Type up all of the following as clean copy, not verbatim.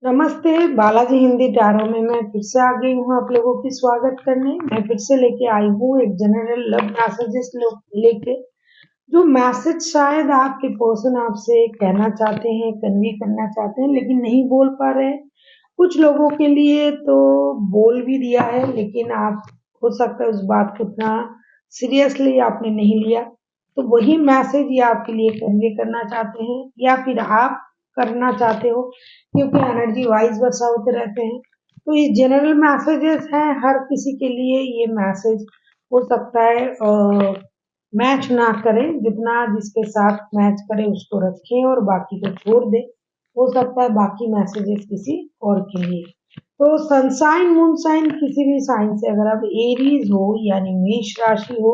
नमस्ते, बालाजी हिंदी टैरो में मैं फिर से आ गई हूँ आप लोगों की स्वागत करने। मैं फिर से लेके आई हूँ एक जनरल लव मैसेजेस लेके, जो मैसेज शायद आपके पर्सन आपसे कहना चाहते हैं, कन्वे करना चाहते हैं, लेकिन नहीं बोल पा रहे हैं। कुछ लोगों के लिए तो बोल भी दिया है, लेकिन आप हो सकता है उस बात को उतना सीरियसली आपने नहीं लिया। तो वही मैसेज ये आपके लिए कन्वे करना चाहते हैं, या फिर आप करना चाहते हो, क्योंकि एनर्जी वाइज वर्सा होते रहते हैं। तो ये जनरल मैसेजेस हैं, हर किसी के लिए ये मैसेज हो सकता है मैच ना करें। जितना जिसके साथ मैच करे उसको रखें और बाकी को छोड़ दें। हो सकता है बाकी मैसेजेस किसी और के लिए। तो सनसाइन मून साइन किसी भी साइन से, अगर आप एरीज हो यानी मेष राशि हो,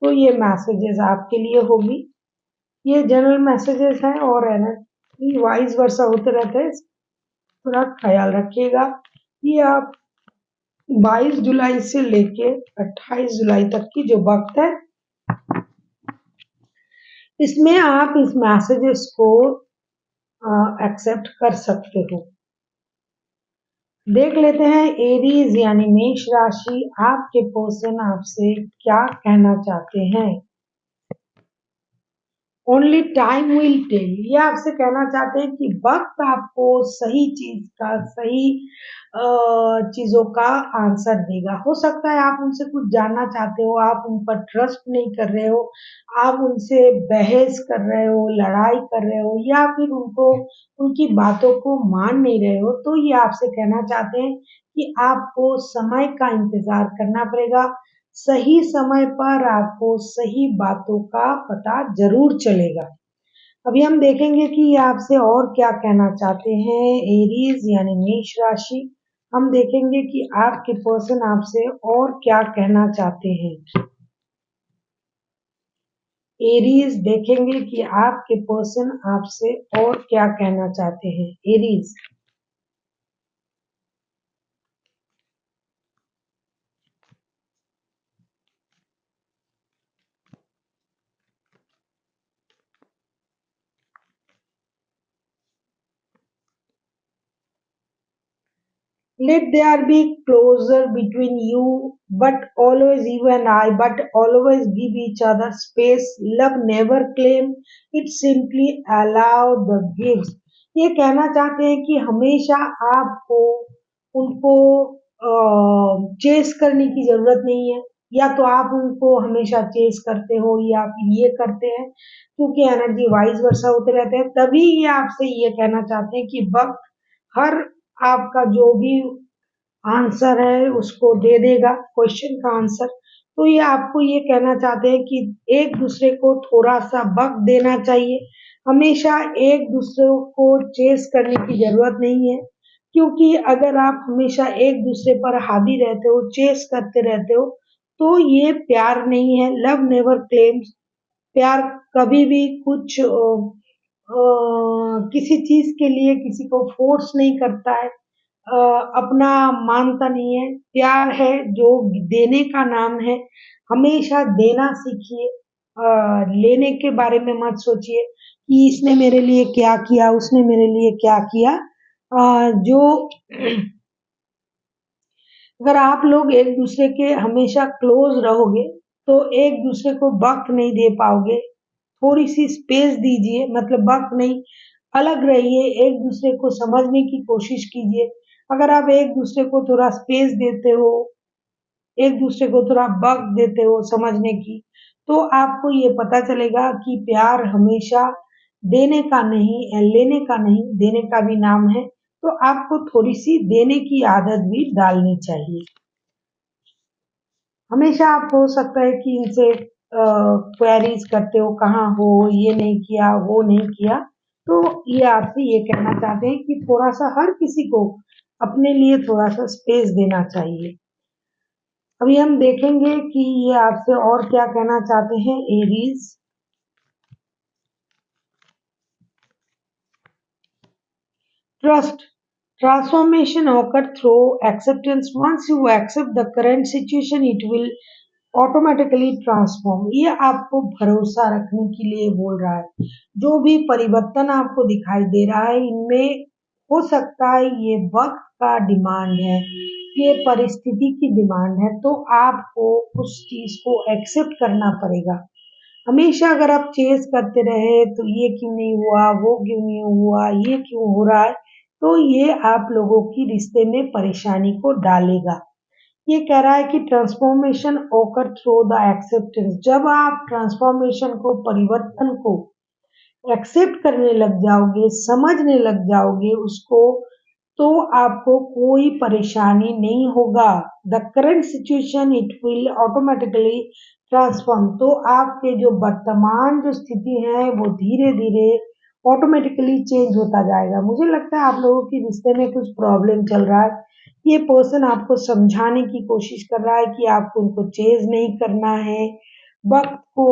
तो ये मैसेजेस आपके लिए होगी। ये जनरल मैसेजेस हैं और एनर्जी वाइज वर्सा होते रहते हैं, थोड़ा ख्याल रखिएगा। ये आप 22 जुलाई से लेके 28 जुलाई तक की जो वक्त है, इसमें आप इस मैसेजेस को एक्सेप्ट कर सकते हो। देख लेते हैं एरीज यानी मेष राशि, आपके पर्सन आपसे क्या कहना चाहते हैं। ओनली टाइम विल टेल, ये आपसे कहना चाहते हैं कि वक्त आपको सही चीज का, सही चीजों का आंसर देगा। हो सकता है आप उनसे कुछ जानना चाहते हो, आप उन पर ट्रस्ट नहीं कर रहे हो, आप उनसे बहस कर रहे हो, लड़ाई कर रहे हो, या फिर उनको उनकी बातों को मान नहीं रहे हो। तो ये आपसे कहना चाहते हैं कि आपको समय का इंतजार करना पड़ेगा। सही समय पर आपको सही बातों का पता जरूर चलेगा। अभी हम देखेंगे कि ये आपसे और क्या कहना चाहते हैं एरीज यानी मेष राशि। हम देखेंगे कि आपके पर्सन आपसे और क्या कहना चाहते हैं। एरीज देखेंगे कि आपके पर्सन आपसे और क्या कहना चाहते हैं। Aries, let there be closer between you, but always you and I, but always give each other space. Love never claim, it simply allow the gifts. ये कहना चाहते हैं कि हमेशा आपको उनको चेस करने की जरूरत नहीं है, या तो आप उनको हमेशा चेस करते हो या फिर ये करते हैं, क्योंकि एनर्जी वाइज वर्सा होते रहते हैं। तभी ये आपसे ये कहना चाहते हैं कि वक्त हर आपका जो भी आंसर है उसको दे देगा, क्वेश्चन का आंसर। तो ये आपको ये कहना चाहते हैं कि एक दूसरे को थोड़ा सा वक्त देना चाहिए। हमेशा एक दूसरे को चेस करने की जरूरत नहीं है, क्योंकि अगर आप हमेशा एक दूसरे पर हावी रहते हो, चेस करते रहते हो, तो ये प्यार नहीं है। लव नेवर क्लेम्स, प्यार कभी भी कुछ किसी चीज के लिए किसी को फोर्स नहीं करता है, अपना मानता नहीं है। प्यार है जो देने का नाम है। हमेशा देना सीखिए, लेने के बारे में मत सोचिए कि इसने मेरे लिए क्या किया, उसने मेरे लिए क्या किया। जो अगर आप लोग एक दूसरे के हमेशा क्लोज रहोगे, तो एक दूसरे को वक्त नहीं दे पाओगे। थोड़ी सी स्पेस दीजिए, मतलब वक्त नहीं, अलग रहिए, एक दूसरे को समझने की कोशिश कीजिए। अगर आप एक दूसरे को थोड़ा स्पेस देते हो, एक दूसरे को थोड़ा वक्त देते हो समझने की, तो आपको ये पता चलेगा कि प्यार हमेशा देने का नहीं, लेने का नहीं, देने का भी नाम है। तो आपको थोड़ी सी देने की आदत भी डालनी चाहिए। हमेशा आप हो सकता है कि इनसे क्वेरीज करते हो, कहाँ हो, ये नहीं किया, वो नहीं किया। तो ये आपसे ये कहना चाहते हैं कि थोड़ा सा हर किसी को अपने लिए थोड़ा सा स्पेस देना चाहिए। अभी हम देखेंगे कि ये आपसे और क्या कहना चाहते हैं Aries. Trust, transformation occur through acceptance. Once you accept the current situation, it will automatically transform. ये आपको भरोसा रखने के लिए बोल रहा है। जो भी परिवर्तन आपको दिखाई दे रहा है, इनमें हो सकता है ये वक्त का डिमांड है, ये परिस्थिति की डिमांड है, तो आपको उस चीज को एक्सेप्ट करना पड़ेगा। हमेशा अगर आप चेस करते रहे तो ये क्यों नहीं हुआ, वो क्यों नहीं हुआ, ये क्यों हो रहा है, तो ये आप लोगों की रिश्ते में परेशानी को डालेगा। ये कह रहा है कि ट्रांसफॉर्मेशन ओकर थ्रू द एक्सेप्टेंस। जब आप ट्रांसफॉर्मेशन को, परिवर्तन को एक्सेप्ट करने लग जाओगे, समझने लग जाओगे उसको, तो आपको कोई परेशानी नहीं होगा। The current situation it will automatically transform. तो आपके जो वर्तमान जो स्थिति है वो धीरे धीरे ऑटोमेटिकली चेंज होता जाएगा। मुझे लगता है आप लोगों के रिश्ते में कुछ प्रॉब्लम चल रहा है। ये पर्सन आपको समझाने की कोशिश कर रहा है कि आपको उनको चेंज नहीं करना है, वक्त को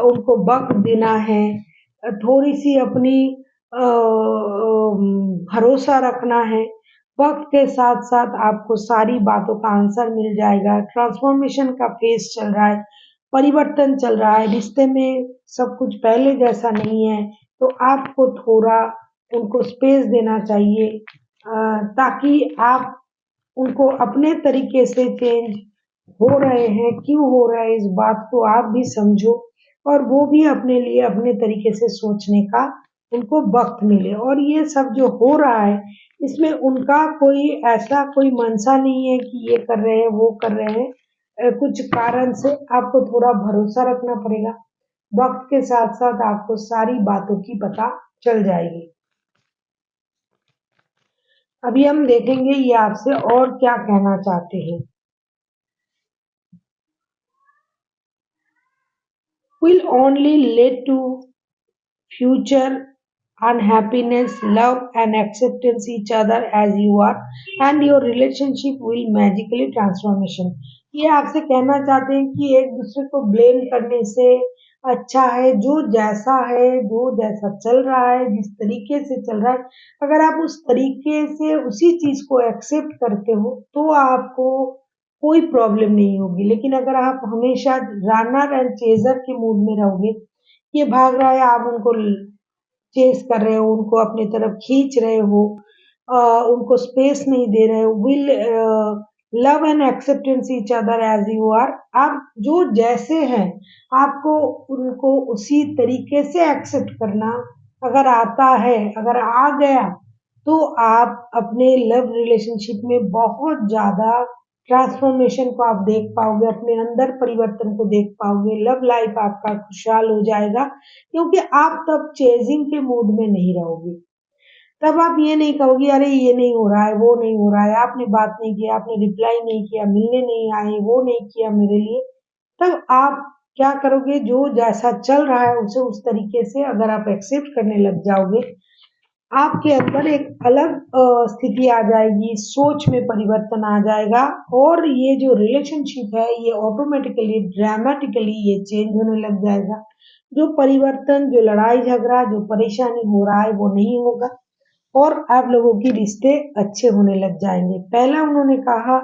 उनको वक्त देना है, थोड़ी सी अपनी भरोसा रखना है। वक्त के साथ साथ आपको सारी बातों का आंसर मिल जाएगा। ट्रांसफॉर्मेशन का फेज चल रहा है, परिवर्तन चल रहा है, रिश्ते में सब कुछ पहले जैसा नहीं है, तो आपको थोड़ा उनको स्पेस देना चाहिए, ताकि आप उनको अपने तरीके से चेंज हो रहे हैं, क्यों हो रहा है, इस बात को आप भी समझो और वो भी अपने लिए अपने तरीके से सोचने का उनको वक्त मिले। और ये सब जो हो रहा है इसमें उनका कोई ऐसा कोई मंशा नहीं है कि ये कर रहे हैं वो कर रहे हैं, कुछ कारण से आपको थोड़ा भरोसा रखना पड़ेगा। वक्त के साथ साथ आपको सारी बातों की पता चल जाएगी। अभी हम देखेंगे ये आपसे और क्या कहना चाहते हैं। Will only lead to future unhappiness, love and acceptance each other as you are, and your relationship will magically transformation। ये आपसे कहना चाहते हैं कि एक दूसरे को ब्लेम करने से अच्छा है जो जैसा चल रहा है, जिस तरीके से चल रहा है, अगर आप उस तरीके से उसी चीज को एक्सेप्ट करते हो तो आपको कोई प्रॉब्लम नहीं होगी। लेकिन अगर आप हमेशा रनर एंड चेजर के मूड में रहोगे, ये भाग रहा है, आप उनको चेस कर रहे हो, उनको अपनी तरफ खींच रहे हो, उनको स्पेस नहीं दे रहे हो, will love and acceptance each other as you are. आप जो जैसे हैं आपको उनको उसी तरीके से एक्सेप्ट करना अगर आता है, अगर आ गया, तो आप अपने लव रिलेशनशिप में बहुत ज्यादा ट्रांसफॉर्मेशन को आप देख पाओगे, अपने अंदर परिवर्तन को देख पाओगे, लव लाइफ आपका खुशहाल हो जाएगा, क्योंकि आप तब चेजिंग के मूड में नहीं रहोगे। तब आप ये नहीं कहोगे अरे ये नहीं हो रहा है, वो नहीं हो रहा है, आपने बात नहीं किया, आपने रिप्लाई नहीं किया, मिलने नहीं आए, वो नहीं किया मेरे लिए। तब आप क्या करोगे, जो जैसा चल रहा है उसे उस तरीके से अगर आप एक्सेप्ट करने लग जाओगे, आपके अंदर एक अलग स्थिति आ जाएगी, सोच में परिवर्तन आ जाएगा और ये जो रिलेशनशिप है ये ऑटोमेटिकली ड्रामेटिकली ये चेंज होने लग जाएगा। जो परिवर्तन, जो लड़ाई झगड़ा, जो परेशानी हो रहा है वो नहीं होगा और आप लोगों के रिश्ते अच्छे होने लग जाएंगे। पहला उन्होंने कहा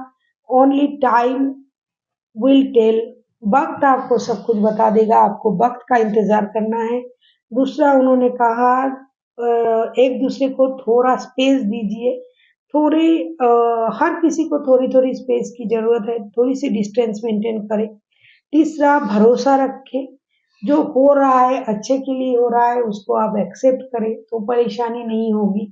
ओनली टाइम विल टेल, वक्त आपको सब कुछ बता देगा, आपको वक्त का इंतजार करना है। दूसरा उन्होंने कहा एक दूसरे को थोड़ा स्पेस दीजिए, थोड़ी हर किसी को थोड़ी थोड़ी स्पेस की जरूरत है, थोड़ी सी डिस्टेंस मेंटेन करें। तीसरा भरोसा रखें, जो हो रहा है अच्छे के लिए हो रहा है उसको आप एक्सेप्ट करें तो परेशानी नहीं होगी।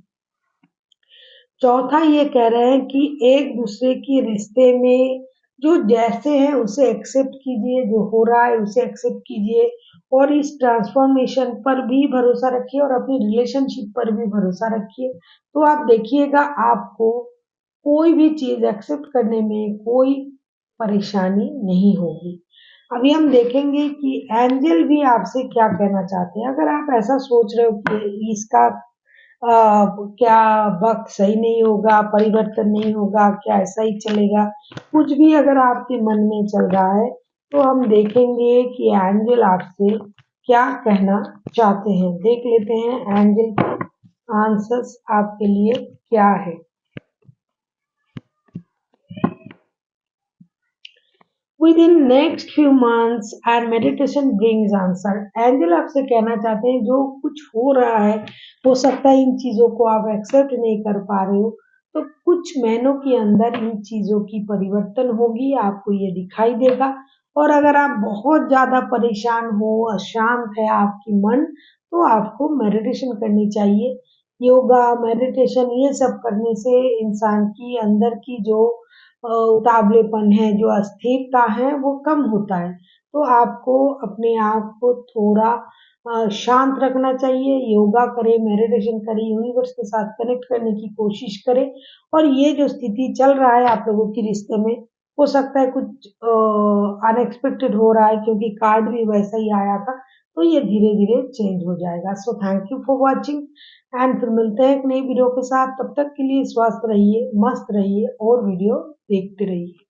चौथा ये कह रहे हैं कि एक दूसरे की रिश्ते में जो जैसे हैं उसे एक्सेप्ट कीजिए, जो हो रहा है उसे एक्सेप्ट कीजिए और इस ट्रांसफॉर्मेशन पर भी भरोसा रखिए और अपनी रिलेशनशिप पर भी भरोसा रखिए। तो आप देखिएगा आपको कोई भी चीज एक्सेप्ट करने में कोई परेशानी नहीं होगी। अभी हम देखेंगे कि एंजल भी आपसे क्या कहना चाहते हैं। अगर आप ऐसा सोच रहे हो कि इसका क्या वक्त सही नहीं होगा, परिवर्तन नहीं होगा, क्या ऐसा ही चलेगा, कुछ भी अगर आपके मन में चल रहा है, तो हम देखेंगे कि एंजल आपसे क्या कहना चाहते हैं। देख लेते हैं एंजल के आंसर्स आपके लिए क्या है। within next few months and meditation brings answer। Angel आपसे कहना चाहते हैं जो कुछ हो रहा है, हो सकता है इन चीजों को आप एक्सेप्ट नहीं कर पा रहे हो, तो कुछ महीनों के अंदर इन चीजों की परिवर्तन होगी, आपको ये दिखाई देगा। और अगर आप बहुत ज्यादा परेशान हो, अशांत है आपकी मन, तो आपको मेडिटेशन करनी चाहिए। योगा, मेडिटेशन ये सब करने से इंसान की अंदर की जो उतावलेपन है, जो अस्थिरता है वो कम होता है। तो आपको अपने आप को थोड़ा शांत रखना चाहिए, योगा करें, मेडिटेशन करें, यूनिवर्स के साथ कनेक्ट करने की कोशिश करें। और ये जो स्थिति चल रहा है आप लोगों के रिश्ते में, हो सकता है कुछ अनएक्सपेक्टेड हो रहा है क्योंकि कार्ड भी वैसा ही आया था, तो ये धीरे-धीरे चेंज हो जाएगा। So thank you for watching and फिर मिलते हैं एक नई वीडियो के साथ। तब तक के लिए स्वस्थ रहिए, मस्त रहिए और वीडियो देखते रहिए।